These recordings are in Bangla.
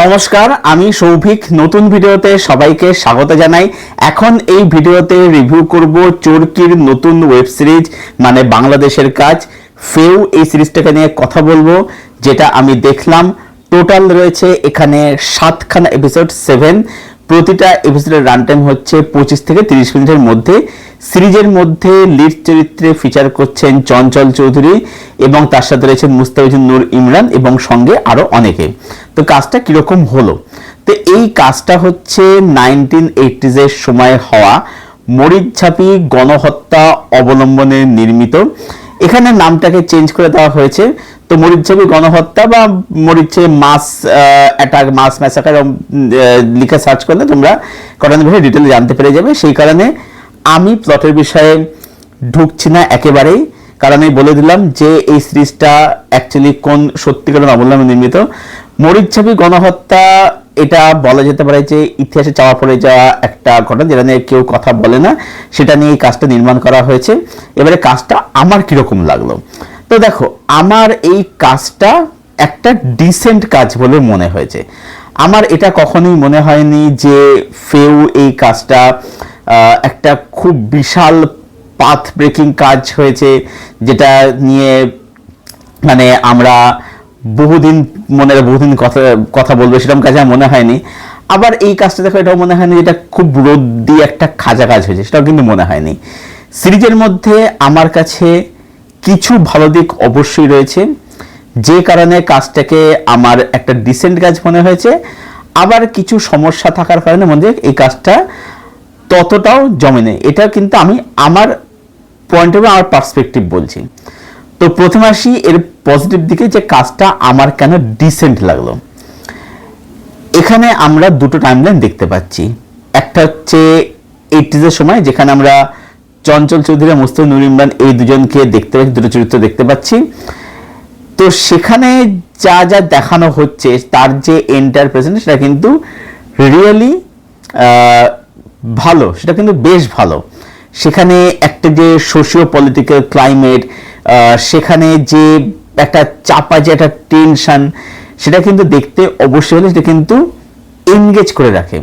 নমস্কার, আমি সৌভিক। নতুন ভিডিওতে সবাইকে স্বাগত জানাই। এখন এই ভিডিওতে রিভিউ করব চরকির নতুন ওয়েব সিরিজ, মানে বাংলাদেশের কাজ ফেউ। এই সিরিজটাকে নিয়ে কথা বলবো, যেটা আমি দেখলাম। টোটাল রয়েছে এখানে 7খানা এপিসোড, 7। প্রতিটা এপিসোডের রান টাইম হচ্ছে 25 থেকে 30 মিনিটের মধ্যে। সিরিজের মধ্যে লিড চরিত্রে ফিচার করছেন চঞ্চল চৌধুরী এবং তার সাথে রয়েছেন মুস্তাফিজুর নূর ইমরান এবং সঙ্গে আরো অনেকে। তো কাজটা কিরকম হলো? তো এই কাজটা হচ্ছে 1980s এর সময় হওয়া মরিচঝাপি গণহত্যা অবলম্বনে নির্মিত। এখানে নামটাকে চেঞ্জ করে দেওয়া হয়েছে। তো মরিচঝাপি গণহত্যা বা মরিচে মাস অ্যাটাক, মাস ম্যাসাকার লিখে সার্চ করলে তোমরা ঘটনার বিষয়ে ডিটেলে জানতে পেরে যাবে। সেই কারণে আমি প্লটের বিষয়ে ঢুকছি না একেবারেই, কারণ আমি বলে দিলাম যে এই সিরিজটা অ্যাকচুয়ালি কোন সত্যিকারের অবলম্বনে নির্মিত। মরিচঝাপি গণহত্যা এটা বলা যেতে পারে যে ইতিহাসে চাওয়া পড়ে যাওয়া একটা ঘটনা, যেটা নিয়ে কেউ কথা বলে না, সেটা নিয়ে এই কাজটা নির্মাণ করা হয়েছে। এবারে কাজটা আমার কিরকম লাগলো? তো দেখো, আমার এই কাজটা একটা ডিসেন্ট কাজ বলে মনে হয়েছে। আমার এটা কখনোই মনে হয়নি যে ফেউ এই কাজটা একটা খুব বিশাল পাথ ব্রেকিং কাজ হয়েছে, যেটা নিয়ে মানে আমরা বহুদিন কথা বলবো, সেরকম কাজ আমার মনে হয়নি। আবার এই কাজটা দেখো, এটাও মনে হয়নি যেটা খুব রোদ দিয়ে একটা খাজা কাজ হয়েছে, সেটাও কিন্তু মনে হয়নি। সিরিজের মধ্যে আমার কাছে কিছু ভালো দিক অবশ্যই রয়েছে, যে কারণে কাজটাকে আমার একটা ডিসেন্ট কাজ মনে হয়েছে। আবার কিছু সমস্যা থাকার কারণে মনে হয় এই কাজটা ততটাও জমে নেই। এটা কিন্তু আমি আমার পয়েন্ট অফ আমার পার্সপেক্টিভ বলছি। তো প্রথমে আসি এর পজিটিভ দিকে, যে কাজটা আমার কেন ডিসেন্ট লাগলো। এখানে আমরা দুটো টাইমলাইন দেখতে পাচ্ছি। একটা হচ্ছে 80s এর সময়, যেখানে আমরা চঞ্চল চৌধুরী, মুস্তাফিজুর নূর ইমরান এই দুজনকে দেখতে পাচ্ছি, দুটো চরিত্র দেখতে পাচ্ছি। তো সেখানে যা যা দেখানো হচ্ছে, তার যে এন্টার প্রেজেন্ট, সেটা কিন্তু রিয়েলি ভালো, সেটা কিন্তু বেশ ভালো। সেখানে একটা যে সোশিও পলিটিক্যাল ক্লাইমেট, সেখানে যে একটা চাপা, যে একটা টেনশন, সেটা কিন্তু দেখতে অবশ্যই হলে সেটা কিন্তু এনগেজ করে রাখে।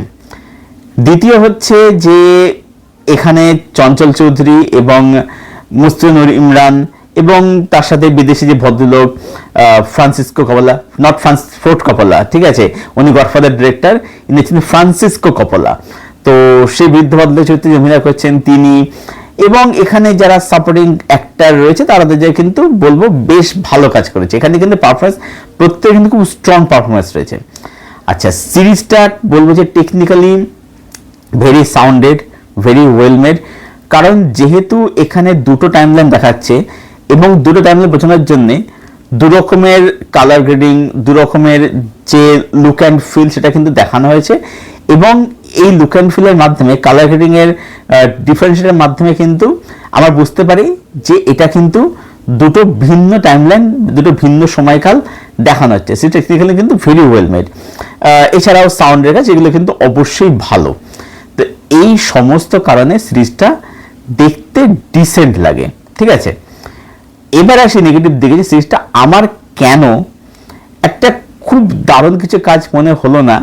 দ্বিতীয় হচ্ছে যে এখানে চঞ্চল চৌধুরী এবং মুস্তাফিজুর নূর ইমরান এবং তার সাথে বিদেশি যে ভদ্রলোক ফ্রান্সিসকো কপোলা, নট ফোর্ড কপোলা, ঠিক আছে, উনি গডফাদার ডিরেক্টর, ইনি ছিলেন ফ্রান্সিসকো কপোলা। তো সেই বৃদ্ধ ভদ্রলোক চরিত্রে অভিনয় করছেন তিনি। এবং এখানে যারা সাপোর্টিং অ্যাক্টর রয়েছে, তাদের কিন্তু বলবো বেশ ভালো কাজ করেছে। এখানে কিন্তু পারফরমেন্স প্রত্যেকে কিন্তু খুব স্ট্রং পারফরমেন্স রয়েছে। আচ্ছা, সিরিজটা বলবো যে technically very sounded, very well made. কারণ যেহেতু এখানে দুটো টাইমলাইন দেখাচ্ছে এবং দুটো টাইমলাইন বোঝানোর জন্যে দু রকমের কালার গ্রেডিং, দু রকমের যে লুক অ্যান্ড ফিল, সেটা কিন্তু দেখানো হয়েছে। এবং এই লুক অ্যান্ড ফিলের মাধ্যমে, কালার গ্রেডিং এর ডিফারেন্সিয়েটের মাধ্যমে কিন্তু আমরা বুঝতে পারি যে এটা কিন্তু দুটো ভিন্ন টাইমলাইন, দুটো ভিন্ন সময়কাল দেখানো হচ্ছে। সেটা টেকনিক্যালি কিন্তু ভেরি ওয়েল মেড। এছাড়াও সাউন্ডের কাজ, এগুলো কিন্তু অবশ্যই ভালো। তো এই সমস্ত কারণে সিরিজটা দেখতে ডিসেন্ট লাগে, ঠিক আছে। এবার আসি নেগেটিভ দিকে, যে সিরিজটা আমার কেন একটা খুব দারুণ কিছু কাজ মনে হলো না।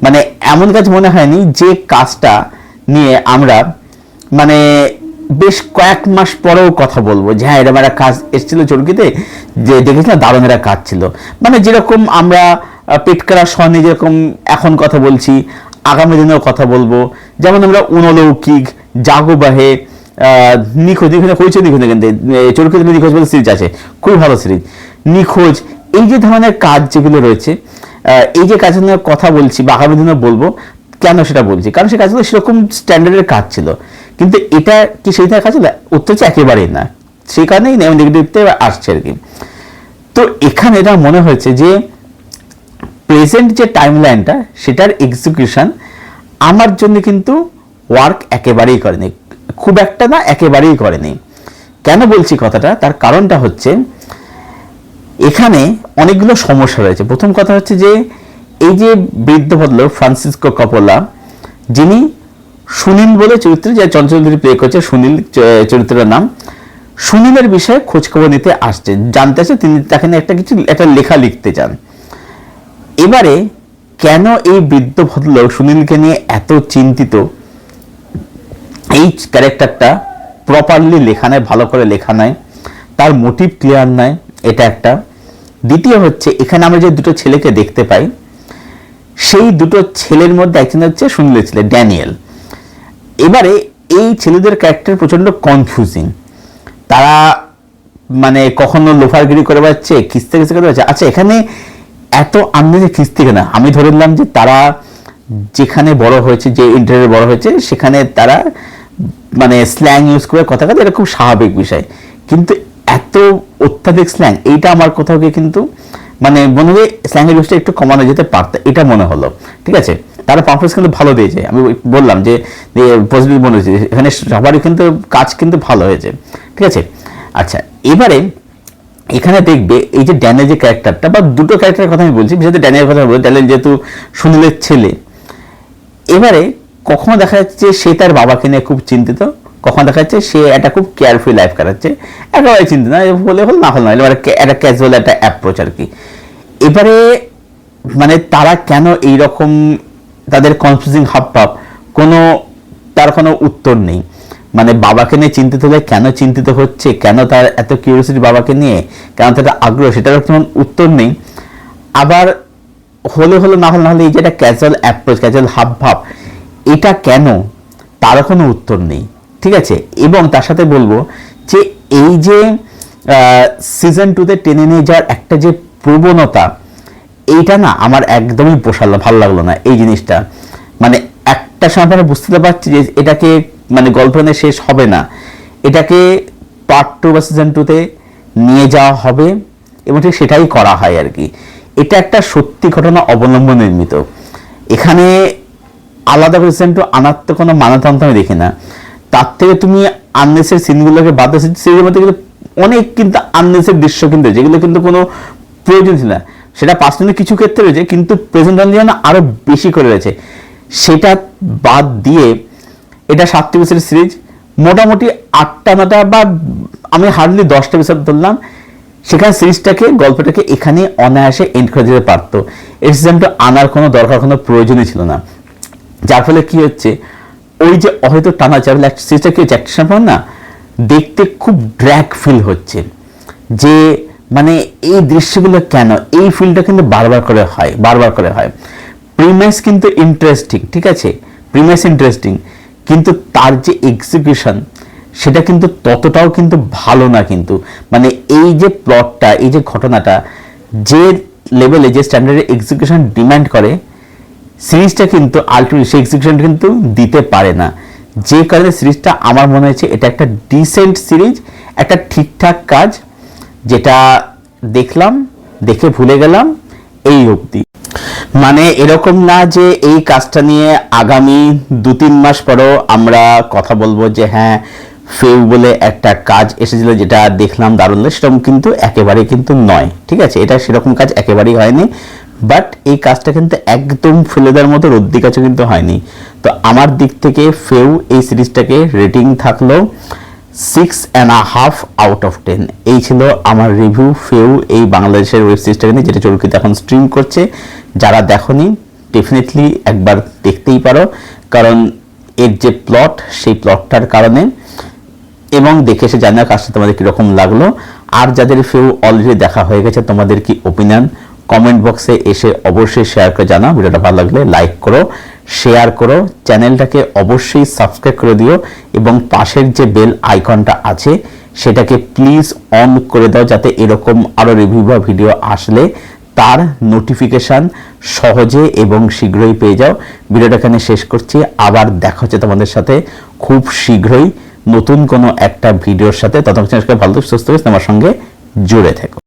মানে এমন কাজ মনে হয়নি যে কাজটা নিয়ে আমরা মানে বেশ কয়েক মাস পরেও কথা বলবো যে হ্যাঁ, এরকম একটা কাজ এসেছিল চরকিতে, যে দেখেছিলাম দারুণ একটা কাজ ছিল। মানে যেরকম আমরা পেটকারা সনে যেরকম এখন কথা বলছি, আগামী দিনেও কথা বলবো। যেমন আমরা উনলৌকিক, জাগোবাহে, নিখোঁজ, হয়েছে নিখোঁজ, কিন্তু চরকিতে নিখোঁজ বলে সিরিজ আছে, খুবই ভালো সিরিজ। নিখোঁজ, এই যে ধরনের কাজ যেগুলো রয়েছে, এই যে কাজের নিয়ে কথা বলছি বা আগামী দিনে বলবো, কেন সেটা বলছি, কারণ সেই কাজগুলো সেরকম স্ট্যান্ডার্ডের কাজ ছিল। কিন্তু এটা কি সেই ধরনের কাজ ছিল? উত্তর হচ্ছে একেবারেই না। সেই কারণেই নেগেটিভতে আসছে আর কি। তো এখানে এটা মনে হয়েছে যে প্রেজেন্ট যে টাইমলাইনটা, সেটার এক্সিকিউশন আমার জন্য কিন্তু ওয়ার্ক একেবারেই করেনি, খুব একটা না, একেবারেই করেনি। কেন বলছি কথাটা? তার কারণটা হচ্ছে এখানে অনেকগুলো সমস্যা রয়েছে। প্রথম কথা হচ্ছে যে এই যে বৃদ্ধ ভদ্রলোক ফ্রান্সিসকো কপোলা, যিনি সুনীল বলে চরিত্রে, যে চঞ্চল চৌধুরী প্লে করছে, সুনীল চরিত্রের নাম, সুনীলের বিষয়ে খোঁজখবর নিতে আসছে, জানতে আসছে, তিনি তাকে একটা লেখা লিখতে চান। এবারে কেন এই বৃদ্ধ ভদ্রলোক সুনীলকে নিয়ে এত চিন্তিত, এই ক্যারেক্টারটা প্রপারলি লেখা নাই, ভালো করে লেখা নাই, তার মোটিভ ক্লিয়ার নাই, এটা একটা। দ্বিতীয় হচ্ছে এখানে আমরা যে দুটো ছেলেকে দেখতে পাই, সেই দুটো ছেলের মধ্যে একজন হচ্ছে সুনীলের ছেলে ড্যানিয়েল। এবারে এই ছেলেদের ক্যারেক্টার প্রচন্ড কনফিউজিং। তারা মানে কখনো লোফারগিরি করে বেড়াচ্ছে, খিস্তে খিস্তে করে বেড়াচ্ছে। আচ্ছা, এখানে এত আন্দাজে খিস্তে কেনা? আমি ধরে নিলাম যে তারা যেখানে বড় হয়েছে, যে ইন্টারভিউ বড় হয়েছে, সেখানে তারা মানে স্ল্যাং ইউজ করে কথা কথা, এটা খুব স্বাভাবিক বিষয়। কিন্তু এত অত্যাধিক স্ল্যাং, এইটা আমার কোথাও গিয়ে কিন্তু মানে মনে হয় স্ল্যাংয়ের ইউজটা একটু কমানো যেতে পারত, এটা মনে হলো। ঠিক আছে, তারা পারফরমেন্স কিন্তু ভালো দিয়েছে, আমি বললাম যে পজিটিভ মনে হয়েছে, এখানে সবারই কিন্তু কাজ কিন্তু ভালো হয়েছে। ঠিক আছে, আচ্ছা এবারে এখানে দেখবে এই যে ড্যানিয়েল যে ক্যারেক্টারটা, বা দুটো ক্যারেক্টারের কথা আমি বলছি, বিশেষত ড্যানিয়েলের কথা বলছি। ড্যানিয়েল যেহেতু সুনীলের ছেলে, এবারে কখনো দেখা যাচ্ছে সে তার বাবাকে নিয়ে খুব চিন্তিত, কখনো দেখা যাচ্ছে সে একটা খুব কেয়ারফুল লাইফ কাটাচ্ছে, একেবারে চিন্তিত না, হলে হল না হল না, এবার একটা ক্যাজুয়াল একটা অ্যাপ্রোচ আর কি। এবারে মানে তারা কেন এইরকম, তাদের কনফিউজিং হাবভাব, কোনো তার কোনো উত্তর নেই। মানে বাবাকে নিয়ে চিন্তিত হলে কেন চিন্তিত হচ্ছে, কেন তার এত কিউরিয়াসিটি বাবাকে নিয়ে, কেন তার আগ্রহ, সেটার কোনো উত্তর নেই। আবার হলে হলো না হলে না হলে এই যে একটা ক্যাজুয়াল অ্যাপ্রোচ, ক্যাজুয়াল হাবভাব, এটা কেন, তারও কোনো উত্তর নেই। ঠিক আছে, এবং তার সাথে বলবো যে এই যে সিজন 2-তে টেনে নিয়ে যাওয়ার একটা যে প্রবণতা, এইটা না আমার একদমই ভালো লাগলো না এই জিনিসটা। মানে একটা সময় আমরা বুঝতে পারছি যে এটাকে মানে গল্প নিয়ে শেষ হবে না, এটাকে পার্ট 2 বা সিজন 2-তে নিয়ে যাওয়া হবে, এবং ঠিক সেটাই করা হয় আর কি। এটা একটা সত্যি ঘটনা অবলম্বন নির্মিত। এখানে আলাদা করে সিজন 2 আনার তো কোনো মানতন্ত্র আমি দেখি না। তার থেকে তুমি আননেসের সিনগুলোকে বাদ দিয়েছি, সেগুলোর মধ্যে কিন্তু অনেক কিন্তু আননেসের দৃশ্য কিন্তু, যেগুলো কিন্তু কোনো প্রয়োজন ছিল না। সেটা পার্সোনালি কিছু ক্ষেত্রে রয়েছে, কিন্তু প্রেজেন্টেশন আরো বেশি করে রয়েছে। সেটা বাদ দিয়ে এটা 7 এপিসোডের সিরিজ, মোটামুটি 8টা বা আমি হার্ডলি 10টা এপিসোড ধরলাম, সেখানে সিরিজটাকে, গল্পটাকে এখানে অনায়াসে এন্ড করে দিতে পারতো। এই সিজনটা আনার কোনো দরকার, কোনো প্রয়োজনই ছিল না। যার ফলে কি হচ্ছে, ওই যে হয়তো টানা চাপলে সিরিজটা কি হচ্ছে, একটা সময় না দেখতে খুব ড্র্যাগ ফিল হচ্ছে, যে মানে এই দৃশ্যগুলো কেন, এই ফিলটা কিন্তু বারবার করে হয়। প্রিমাইস কিন্তু ইন্টারেস্টিং, ঠিক আছে, প্রিমাইস ইন্টারেস্টিং, কিন্তু তার যে এক্সিকিউশন সেটা কিন্তু ততটাও কিন্তু ভালো না। কিন্তু মানে এই যে প্লটটা, এই যে ঘটনাটা যে লেভেলে, যে স্ট্যান্ডার্ডে এক্সিকিউশন ডিমান্ড করে, সিরিজটা কিন্তু আলটিমেটলি সেই এক্সিকিউশন কিন্তু দিতে পারে না। যে কারণে সিরিজটা আমার মনে হয়েছে এটা একটা ডিসেন্ট সিরিজ, একটা ঠিকঠাক কাজ, যেটা দেখলাম, দেখে ভুলে গেলাম, এই অবধি। মানে এরকম না যে এই কাজটা নিয়ে আগামী 2-3 মাস পরও আমরা কথা বলবো যে হ্যাঁ ফেউ বলে একটা কাজ এসেছিল যেটা দেখলাম দারুণ, সেরকম কিন্তু একেবারে কিন্তু নয়। ঠিক আছে, এটা সেরকম কাজ একেবারেই হয়নি, বাট এই কাজটা কিন্তু একদম ফেলে দেওয়ার মতো রদ্দি কাজও কিন্তু হয়নি। তো আমার দিক থেকে ফেউ এই সিরিজটাকে রেটিং থাকলো 6.5 আউট অফ 10। এই ছিল আমার রিভিউ ফেউ, এই বাংলাদেশের ওয়েব সিরিজটাকে নিয়ে, যেটা চরকিতে এখন স্ট্রিম করছে। যারা দেখোনি ডেফিনেটলি একবার দেখতেই পারো, কারণ এর যে প্লট, সেই প্লটটার কারণে, এবং দেখে এসে জানা কাজটা তোমাদের কীরকম লাগলো। আর যাদের ফেউ অলরেডি দেখা হয়ে গেছে, তোমাদের কি ওপিনিয়ন কমেন্ট বক্সে এসে অবশ্যই শেয়ার করে জানাও। ভিডিওটা ভালো লাগলে লাইক করো, শেয়ার করো, চ্যানেলটাকে অবশ্যই সাবস্ক্রাইব করে দিও, এবং পাশের যে বেল আইকনটা আছে সেটাকে প্লিজ অন করে দাও, যাতে এরকম আরও রিভিউ বা ভিডিও আসলে তার নোটিফিকেশান সহজে এবং শীঘ্রই পেয়ে যাও। ভিডিওটা এখানে শেষ করছি, আবার দেখা হচ্ছে তোমাদের সাথে খুব শীঘ্রই নতুন কোনো একটা ভিডিওর সাথে। ততক্ষণ ভালো সুস্থ হয়ে তোমার সঙ্গে জুড়ে থেকো।